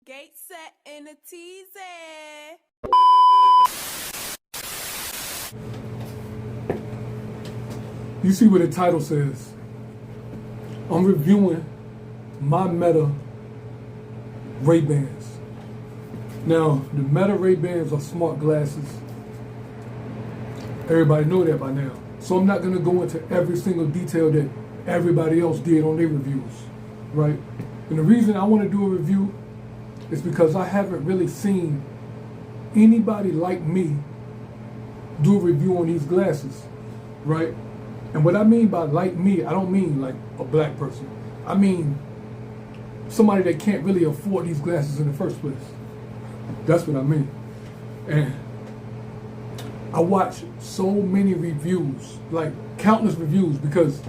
Gate set in a teaser. You see what the title says. I'm reviewing my Meta Ray-Bans. Now, the Meta Ray-Bans are smart glasses. Everybody know that by now. So I'm not going to go into every single detail that everybody else did on their reviews, right? And the reason I want to do a review is because I haven't really seen anybody like me do a review on these glasses, right? And what I mean by like me, I don't mean like a black person. I mean somebody that can't really afford these glasses in the first place. That's what I mean. And I watched so many reviews, like countless reviews, because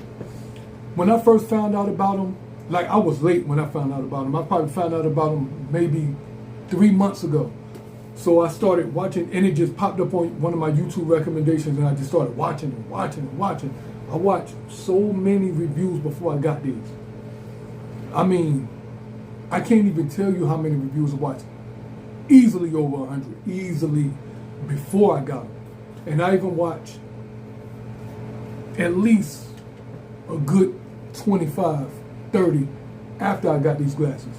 when I first found out about them, like I was late when I found out about them. I probably found out about them maybe 3 months ago. So I started watching, and it just popped up on one of my YouTube recommendations, and I just started watching and watching and watching. I watched so many reviews before I got these. I mean, I can't even tell you how many reviews I watched. Easily over 100, easily before I got them. And I even watched at least a good 25, 30 after I got these glasses.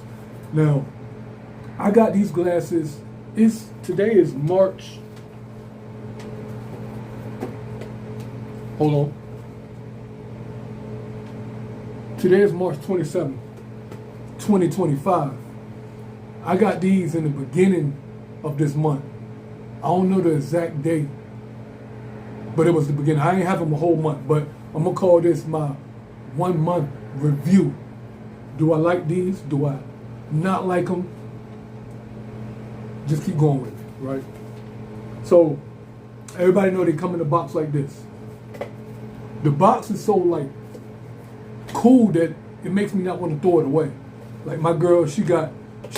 Now, I got these glasses, today is March, hold on. Today is March 27th, 2025. I got these in the beginning of this month. I don't know the exact date, but it was the beginning. I ain't have them a whole month, but I'm gonna call this my 1 month review. Do I like these? Do I not like them? Just keep going with it, right? So, everybody know they come in a box like this. The box is so like cool that it makes me not want to throw it away. Like my girl, she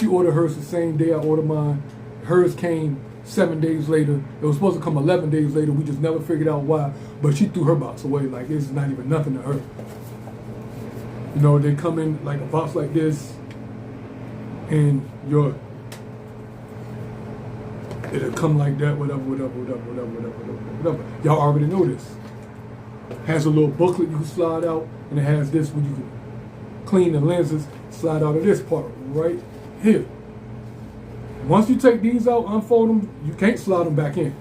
ordered hers the same day I ordered mine. Hers came 7 days later. It was supposed to come 11 days later. We just never figured out why. But she threw her box away. Like it's not even nothing to her. You know, they come in like a box like this, and it'll come like that, whatever. Y'all already know this. Has a little booklet you can slide out, and it has this where you can clean the lenses, slide out of this part right here. Once you take these out, unfold them, you can't slide them back in.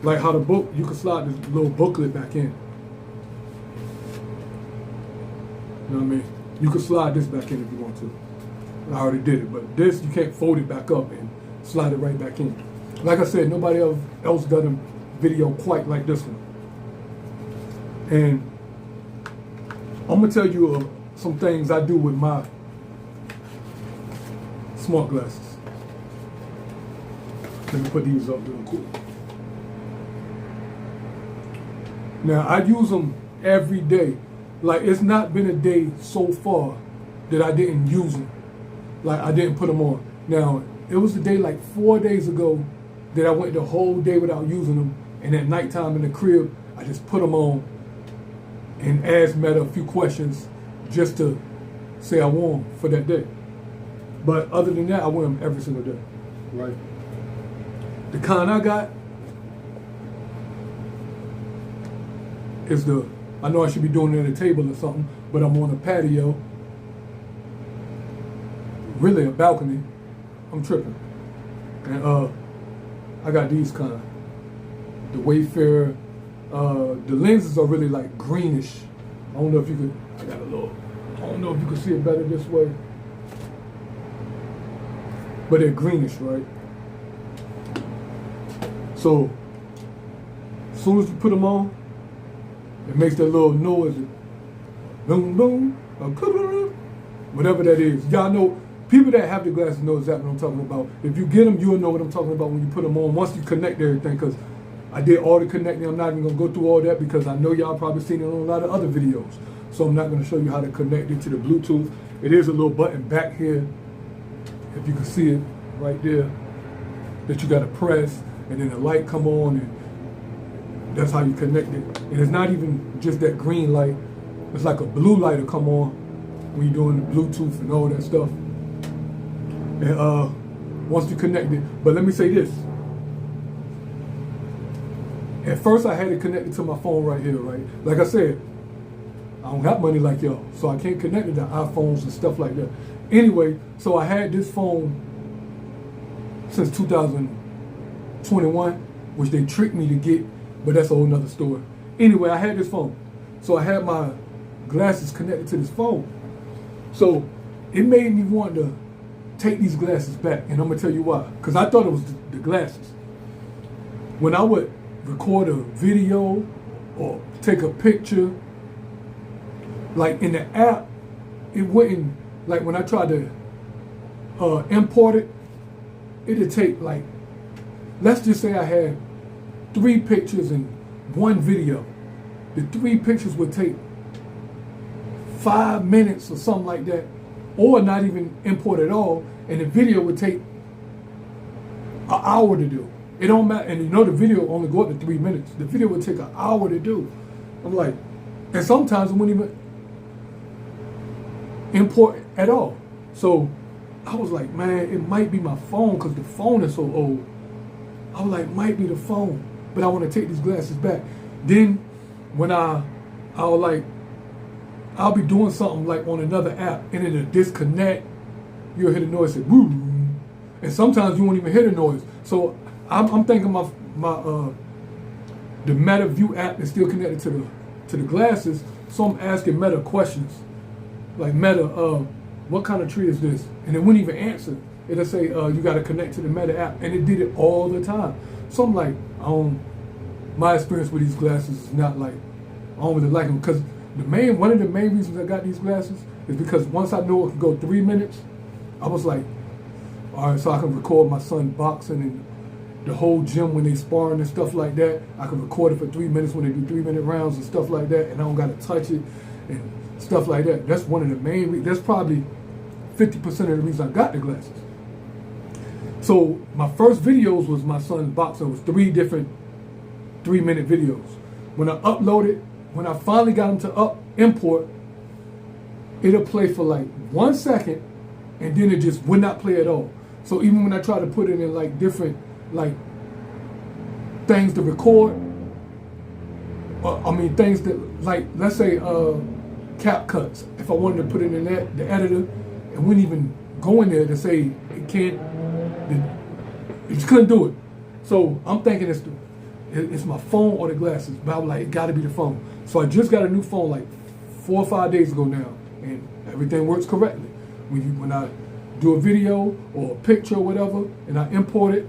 Like how the book, you can slide this little booklet back in. You know what I mean? You can slide this back in if you want to. I already did it, but this, you can't fold it back up and slide it right back in. Like I said, nobody else done a video quite like this one. And I'm gonna tell you some things I do with my smart glasses. Let me put these up real quick. Now, I use them every day. Like, it's not been a day so far that I didn't use them. Like, I didn't put them on. Now, it was a day like 4 days ago that I went the whole day without using them. And at nighttime in the crib, I just put them on and asked Meta a few questions just to say I wore them for that day. But other than that, I wear them every single day, right? The kind I got is I know I should be doing it at a table or something, but I'm on a patio, really a balcony. I'm tripping. And I got these kind. The Wayfarer, the lenses are really like greenish. I don't know if you could, I don't know if you can see it better this way. But they're greenish, right? So, as soon as you put them on, it makes that little noise, boom, boom, whatever that is. Y'all know, people that have the glasses know exactly what I'm talking about. If you get them, you'll know what I'm talking about when you put them on. Once you connect everything, because I did all the connecting. I'm not even going to go through all that because I know y'all probably seen it on a lot of other videos. So I'm not going to show you how to connect it to the Bluetooth. It is a little button back here, if you can see it right there, that you got to press, and then the light come on, and that's how you connect it. And it's not even just that green light. It's like a blue light will come on when you're doing the Bluetooth and all that stuff. And once you connect it, but let me say this. At first, I had it connected to my phone right here, right? Like I said, I don't got money like y'all, so I can't connect it to iPhones and stuff like that. Anyway, so I had this phone since 2021, which they tricked me to get, but that's a whole nother story. Anyway, I had this phone. So I had my glasses connected to this phone. So it made me want to take these glasses back, and I'm gonna tell you why. Because I thought it was the glasses. When I would record a video or take a picture, like in the app, it wouldn't, like when I tried to import it, it'd take like, let's just say I had 3 pictures and 1 video. The 3 pictures would take 5 minutes or something like that, or not even import at all, and the video would take an hour to do. It don't matter, and you know the video only go up to 3 minutes. The video would take an hour to do. I'm like, and sometimes it wouldn't even import at all. So I was like, man, it might be my phone because the phone is so old. I was like, might be the phone, but I want to take these glasses back. Then when I'll be doing something like on another app and it'll disconnect, you'll hear the noise say woo, and sometimes you won't even hear the noise. So I'm thinking the Meta View app is still connected to the glasses, so I'm asking Meta questions like, Meta, what kind of tree is this? And it wouldn't even answer. It'll say you got to connect to the Meta app, and it did it all the time. So I'm like, my experience with these glasses is not like, I don't really like them, because one of the main reasons I got these glasses is because once I know it can go 3 minutes, I was like, all right, so I can record my son boxing and the whole gym when they sparring and stuff like that. I can record it for 3 minutes when they do 3-minute rounds and stuff like that, and I don't got to touch it and stuff like that. That's one of the main reasons. That's probably 50% of the reason I got the glasses. So my first videos was my son's boxing. It was 3 different 3-minute videos. When I uploaded, when I finally got them to import, it'll play for like 1 second, and then it just would not play at all. So even when I try to put it in like different like things to record, things that, like, let's say cap cuts. If I wanted to put it in the editor, it wouldn't even go in there to say it can't. It just couldn't do it. So I'm thinking it's my phone or the glasses, but I'm like, it got to be the phone. So I just got a new phone like 4 or 5 days ago now, and everything works correctly. When I do a video or a picture or whatever, and I import it,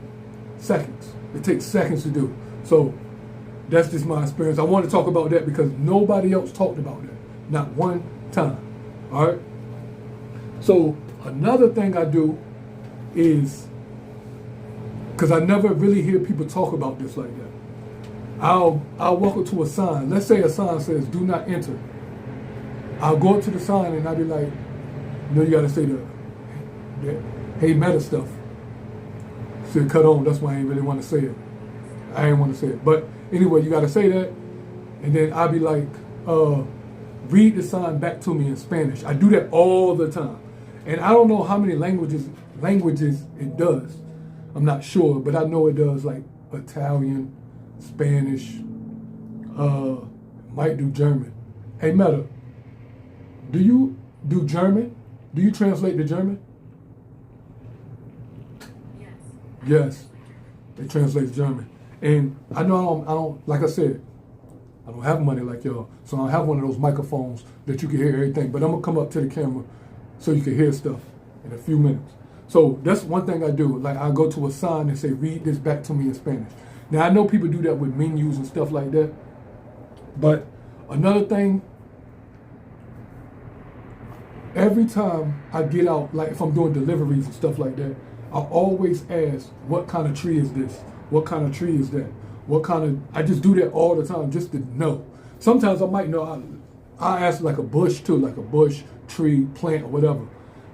seconds. It takes seconds to do. So that's just my experience. I want to talk about that because nobody else talked about that. Not one time. All right? So another thing I do is, because I never really hear people talk about this like that, I'll walk up to a sign. Let's say a sign says, do not enter. I'll go up to the sign and I'll be like, you got to say the hey Meta stuff. Said cut on, that's why I ain't really want to say it. I ain't want to say it. But anyway, you got to say that. And then I'll be like, read the sign back to me in Spanish. I do that all the time. And I don't know how many languages it does. I'm not sure, but I know it does like Italian, Spanish, might do German. Hey Meta, do you do German? Do you translate to German? Yes, it translates German. And I know I don't, like I said, I don't have money like y'all, so I don't have one of those microphones that you can hear everything, but I'm gonna come up to the camera so you can hear stuff in a few minutes. So that's one thing I do. Like I go to a sign and say, read this back to me in Spanish. Now I know people do that with menus and stuff like that, but another thing, every time I get out, like if I'm doing deliveries and stuff like that, I always ask, what kind of tree is this? What kind of tree is that? I just do that all the time just to know. Sometimes I might know, I ask like a bush too, like a bush, tree, plant, or whatever.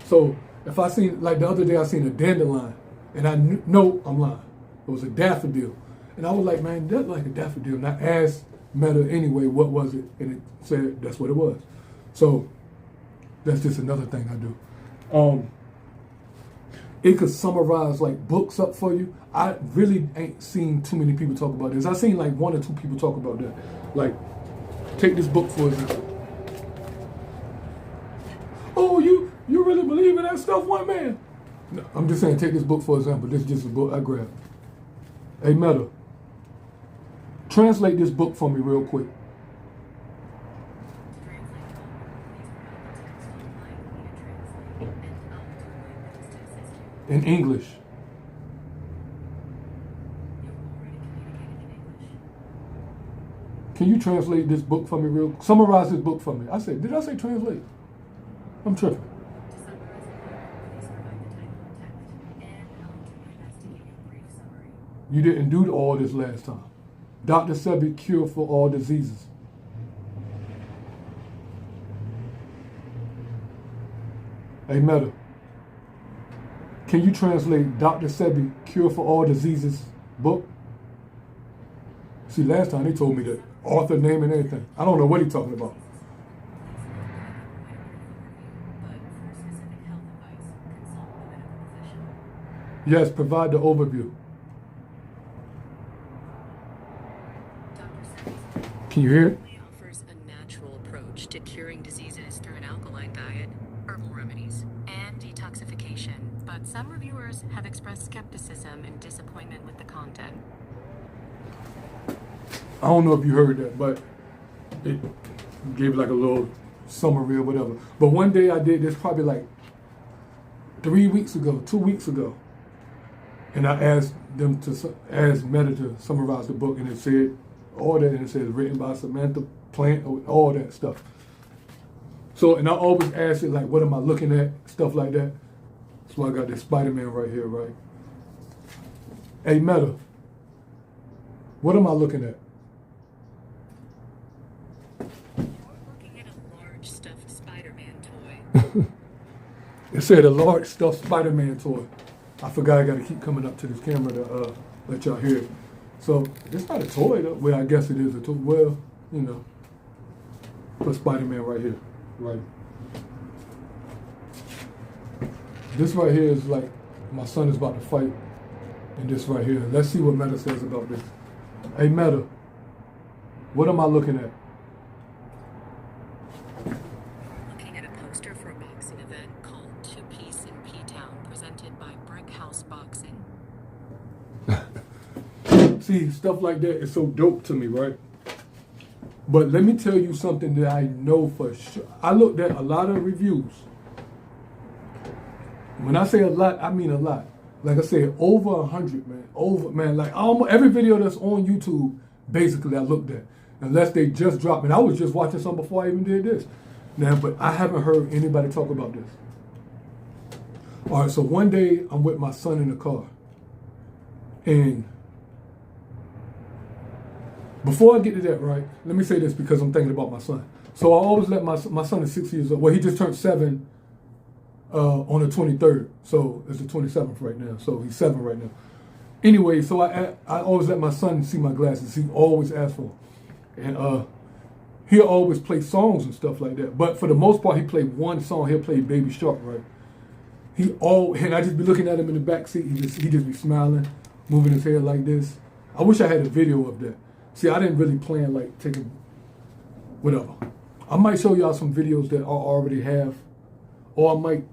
So if I seen, like the other day I seen a dandelion, and I know I'm lying. It was a daffodil. And I was like, man, that's like a daffodil. And I asked Meta anyway, what was it? And it said that's what it was. So that's just another thing I do. it could summarize like books up for you. I really ain't seen too many people talk about this. I've seen like 1 or 2 people talk about that. Like, take this book for example. Oh, you really believe in that stuff, one man? No, I'm just saying, take this book for example. This is just a book I grabbed. Hey, Meta, translate this book for me real quick. In English. Can you translate this book for me summarize this book for me? Did I say translate? I'm tripping. You didn't do all this last time. Dr. Sebi, cure for all diseases. Hey, Meta, can you translate Dr. Sebi, cure for all diseases book? See, last time they told me the author name and everything. I don't know what he's talking about. Yes, provide the overview. Can you hear it? It offers a natural approach to curing diseases through an alkaline diet, herbal remedies, and detoxification. But some reviewers have expressed skepticism and disappointment with the content. I don't know if you heard that, but it gave like a little summary or whatever. But one day I did this probably like 3 weeks ago, 2 weeks ago. And I asked Meta to summarize the book, and it said all that, and it says written by Samantha Plant, all that stuff. So, and I always ask it like, what am I looking at? Stuff like that. So I got this Spider-Man right here, right? Hey, Meta, what am I looking at? You're looking at a large stuffed Spider-Man toy. It said a large stuffed Spider-Man toy. I forgot I got to keep coming up to this camera to let y'all hear it. So it's not a toy though. Well, I guess it is a toy. Well, you know, put Spider-Man right here, right? This right here is like my son is about to fight, and this right here. Let's see what Meta says about this. Hey, Meta, what am I looking at? Looking at a poster for a boxing event called Two Piece in P-Town, presented by Brick House Boxing. See, stuff like that is so dope to me, right? But let me tell you something that I know for sure. I looked at a lot of reviews. When I say a lot, I mean a lot. Like I said, over 100, man. Over, man. Like almost every video that's on YouTube, basically I looked at. Unless they just dropped. And I was just watching some before I even did this. Now, but I haven't heard anybody talk about this. All right, so one day I'm with my son in the car. And before I get to that, right, let me say this because I'm thinking about my son. So I always let my son is 6 years old. Well, he just turned 7 on the 23rd. So it's the 27th right now. So he's 7 right now. Anyway, so I always let my son see my glasses. He always asks for them. And he'll always play songs and stuff like that. But for the most part, he played one song. He'll play Baby Shark, right? And I just be looking at him in the back seat. He just be smiling, moving his head like this. I wish I had a video of that. See, I didn't really plan like taking whatever. I might show y'all some videos that I already have, or I might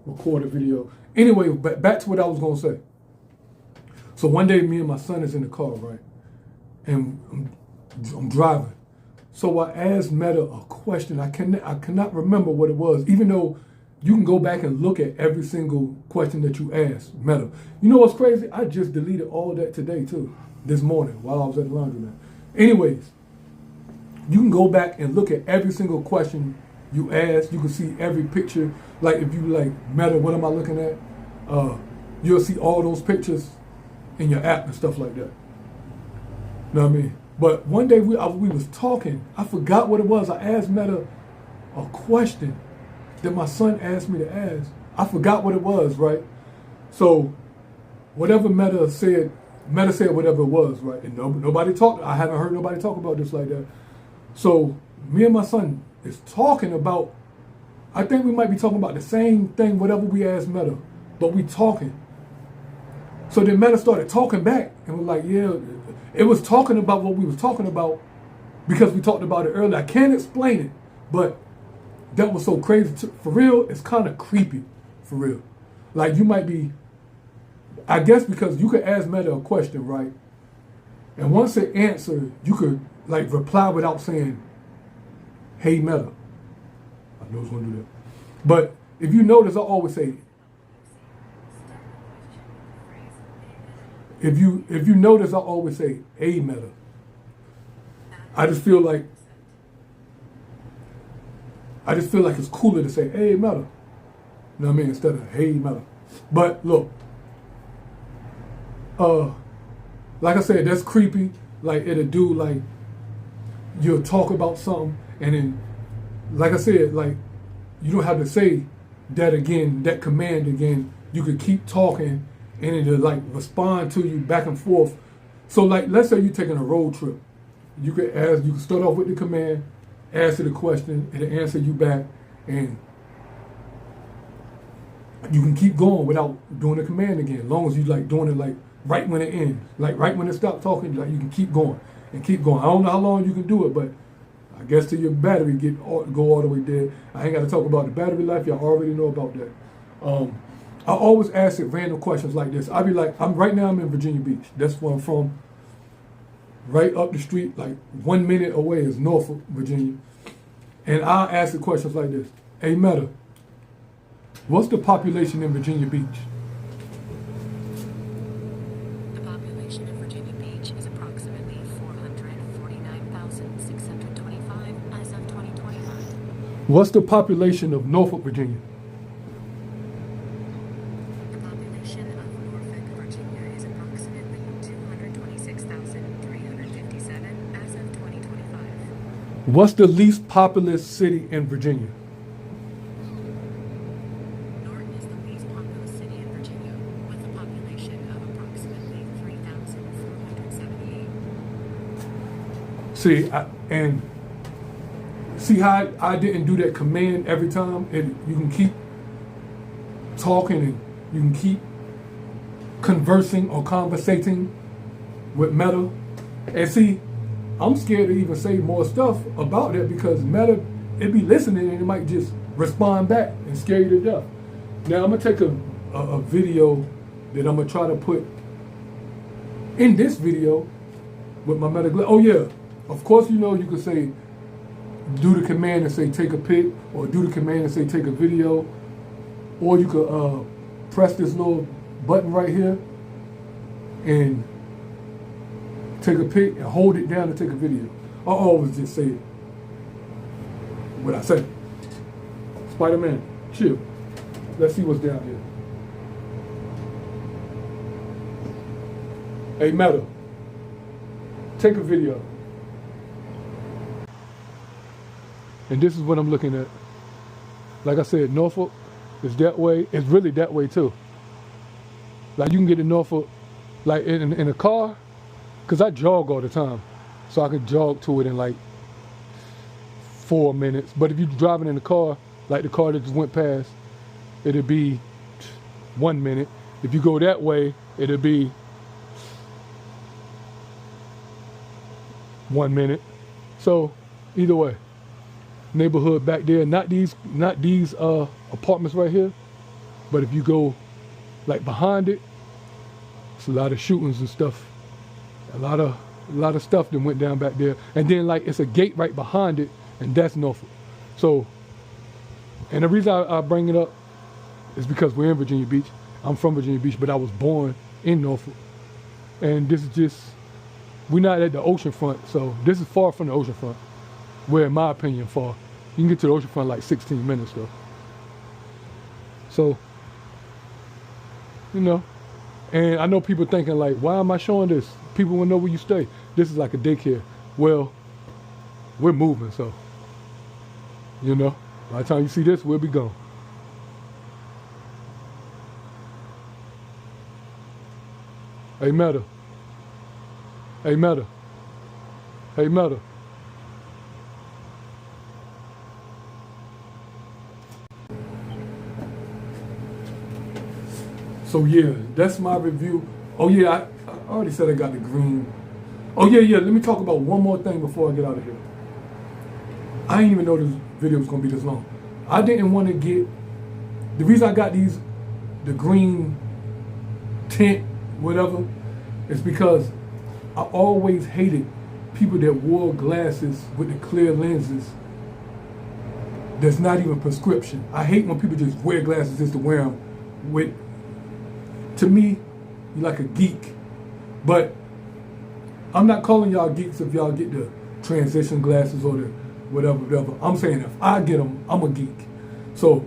record a video. Anyway, back to what I was gonna say. So one day, me and my son is in the car, right, and I'm driving. So I asked Meta a question. I cannot remember what it was, even though you can go back and look at every single question that you asked Meta. You know what's crazy? I just deleted all that today too, this morning while I was at the laundromat. Anyways, you can go back and look at every single question you asked. You can see every picture. Like if you like Meta, what am I looking at? You'll see all those pictures in your app and stuff like that. You know what I mean? But one day we was talking. I forgot what it was. I asked Meta a question that my son asked me to ask. I forgot what it was, right? So whatever Meta said whatever it was, right? And nobody talked. I haven't heard nobody talk about this like that. So me and my son is talking about, I think we might be talking about the same thing, whatever we asked Meta. but we talking. So then Meta started talking back and was like, yeah, it was talking about what we was talking about because we talked about it earlier. I can't explain it, but that was so crazy. For real, it's kind of creepy, for real. Like you might be, I guess because you could ask Meta a question, right? And once it answered, you could like reply without saying, hey Meta. I know it's gonna do that. But if you notice, I always say, if you notice, I always say, hey Meta. I just feel like it's cooler to say, hey Meta. You know what I mean? Instead of hey Meta. But look, like I said, that's creepy. Like it'll do like you'll talk about something and then like I said, like you don't have to say that again, that command again. You could keep talking and it'll like respond to you back and forth. So like let's say you're taking a road trip. You could start off with the command, answer the question, it'll answer you back, and you can keep going without doing the command again, as long as you like doing it like right when it ends. Like right when it stops talking, like you can keep going and keep going. I don't know how long you can do it, but I guess till your battery go all the way dead. I ain't got to talk about the battery life. Y'all already know about that. I always ask it random questions like this. I be like, right now I'm in Virginia Beach. That's where I'm from. Right up the street, like 1 minute away is Norfolk, Virginia. And I'll ask the questions like this. Hey Meta, what's the population in Virginia Beach? The population of Virginia Beach is approximately 449,625 as of 2025. What's the population of Norfolk, Virginia? The population of Norfolk, Virginia is approximately 226,357 as of 2025. What's the least populous city in Virginia? Norton is the least populous city in Virginia, with a population of approximately 3,478. See how I didn't do that command every time? You can keep talking and you can keep conversing or conversating with Meta. And see, I'm scared to even say more stuff about that because Meta, it be listening and it might just respond back and scare you to death. Now I'm gonna take a video that I'm gonna try to put in this video with my Meta. Oh yeah, of course you know you could say do the command and say take a pic, or do the command and say take a video, or you could press this little button right here and take a pic and hold it down to take a video. I always just say what I say. Spider-Man, chill. Let's see what's down here. Hey Meta, take a video. And this is what I'm looking at. Like I said, Norfolk is that way. It's really that way too. Like you can get to Norfolk, like in a car, because I jog all the time. So I could jog to it in like 4 minutes. But if you're driving in the car, like the car that just went past, it'll be 1 minute. If you go that way, it'll be 1 minute. So either way, neighborhood back there, not these apartments right here, but if you go like behind it, it's a lot of shootings and stuff. A lot of stuff that went down back there. And then like it's a gate right behind it, and that's Norfolk. So, and the reason I bring it up is because we're in Virginia Beach. I'm from Virginia Beach, but I was born in Norfolk. And this is just, we're not at the ocean front, so this is far from the ocean front. We're, in my opinion, far. You can get to the ocean front like 16 minutes though. So, you know, and I know people thinking like, why am I showing this? People will know where you stay. This is like a daycare. Well, we're moving, so, you know, by the time you see this, we'll be gone. Hey Meta. Hey Meta. Hey Meta. So yeah, that's my review. Oh yeah, I already said I got the green. Oh yeah. Let me talk about one more thing before I get out of here. I didn't even know this video was gonna be this long. I didn't want to get, the reason I got the green tint, whatever, is because I always hated people that wore glasses with the clear lenses that's not even prescription. I hate when people just wear glasses just to wear them. To me, you're like a geek. But I'm not calling y'all geeks if y'all get the transition glasses or the whatever. I'm saying if I get them, I'm a geek. So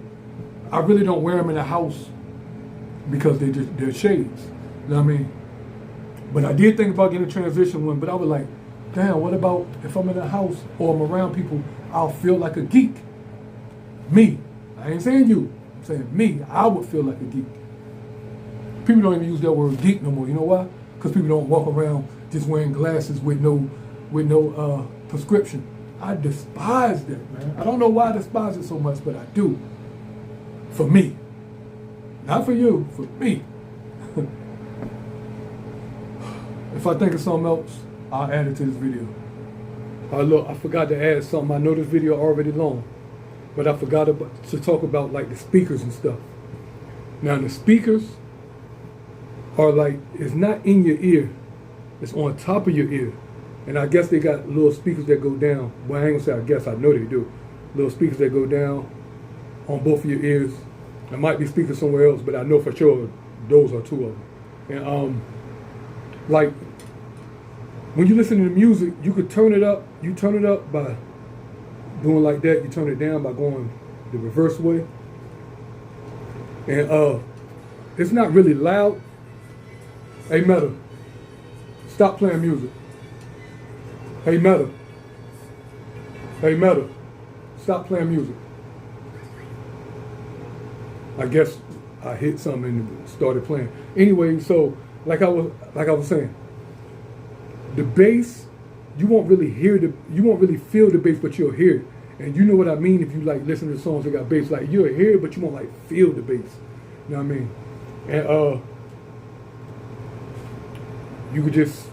I really don't wear them in the house because they're shades. You know what I mean? But I did think about getting a transition one, but I was like, damn, what about if I'm in the house or I'm around people, I'll feel like a geek. Me. I ain't saying you. I'm saying me. I would feel like a geek. People don't even use that word geek no more. You know why? Because people don't walk around just wearing glasses with no prescription. I despise that, man. I don't know why I despise it so much, but I do. For me. Not for you, for me. If I think of something else, I'll add it to this video. Look, I forgot to add something. I know this video already long, but I forgot to talk about like the speakers and stuff. Now the speakers are like, it's not in your ear, it's on top of your ear. And I guess they got little speakers that go down. Well, I ain't gonna say I guess, I know they do. Little speakers that go down on both of your ears. There might be speakers somewhere else, but I know for sure those are two of them. And like when you listen to the music, you could turn it up. You turn it up by doing like that. You turn it down by going the reverse way. And it's not really loud. Hey Meta, stop playing music. Hey Meta. Hey Meta, stop playing music. I guess I hit something and started playing. Anyway, so like I was saying, the bass, you won't really feel the bass, but you'll hear it. And you know what I mean if you like listen to songs that got bass, like you'll hear it, but you won't like feel the bass. You know what I mean? And you could just,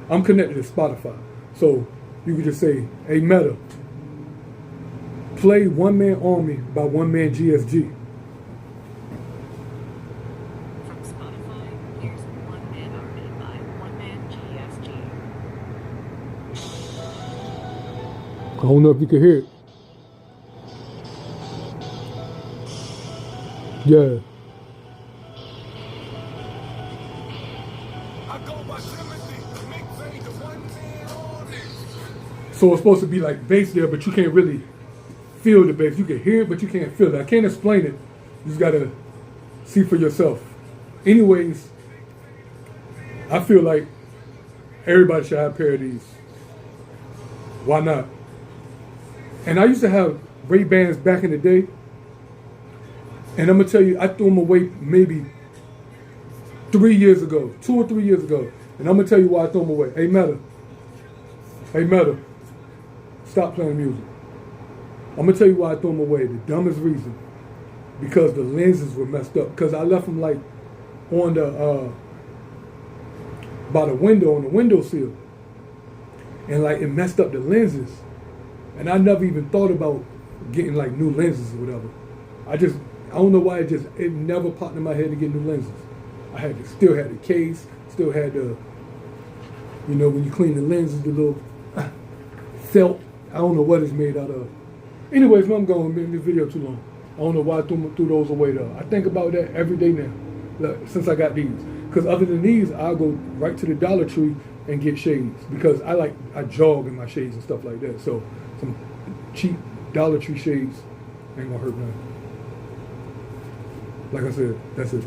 I'm connected to Spotify, so you could just say, hey Meta, play One Man Army by One Man GSG. From Spotify, here's One Man Army by One Man GSG. I don't know if you can hear it. Yeah. So it's supposed to be like bass there, but you can't really feel the bass. You can hear it, but you can't feel it. I can't explain it. You just gotta see for yourself. Anyways, I feel like everybody should have a pair of these. Why not? And I used to have Ray-Bans back in the day. And I'm gonna tell you, I threw them away maybe 3 years ago, 2 or 3 years ago. And I'm gonna tell you why I threw them away. Hey Meta. Hey Meta. Stop playing music. I'm gonna tell you why I threw them away. The dumbest reason. Because the lenses were messed up. Because I left them like on the by the window, on the windowsill. And like it messed up the lenses. And I never even thought about getting like new lenses or whatever. I don't know why it never popped in my head to get new lenses. Still had the case, still had the, you know, when you clean the lenses, the little felt. I don't know what it's made out of. Anyways, I'm going to make this video too long. I don't know why I threw those away though. I think about that every day now, since I got these. Because other than these, I'll go right to the Dollar Tree and get shades. Because I jog in my shades and stuff like that. So some cheap Dollar Tree shades ain't gonna hurt nothing. Like I said, that's it.